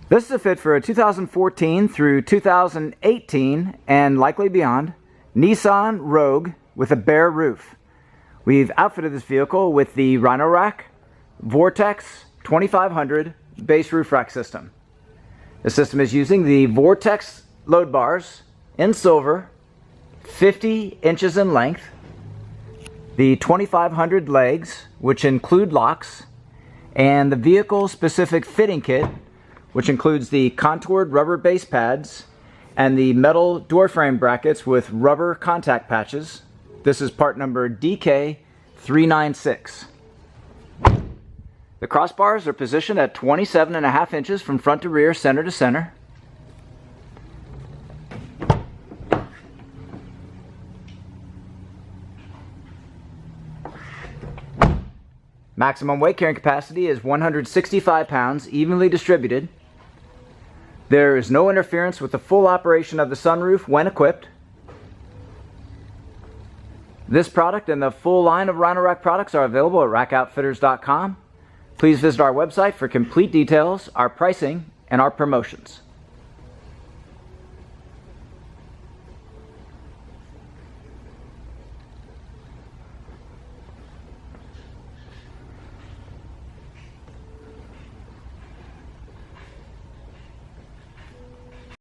This is a fit for a 2014 through 2018 and likely beyond Nissan Rogue with a bare roof. We've outfitted this vehicle with the Rhino-Rack Vortex 2500 base roof rack system. The system is using the Vortex load bars in silver, 50 inches in length, the 2500 legs, which include locks, and the vehicle-specific fitting kit, which includes the contoured rubber base pads and the metal door frame brackets with rubber contact patches. This is part number DK396. The crossbars are positioned at 27.5 inches from front to rear, center to center. Maximum weight carrying capacity is 165 pounds, evenly distributed. There is no interference with the full operation of the sunroof when equipped. This product and the full line of Rhino-Rack products are available at rackoutfitters.com. Please visit our website for complete details, our pricing, and our promotions.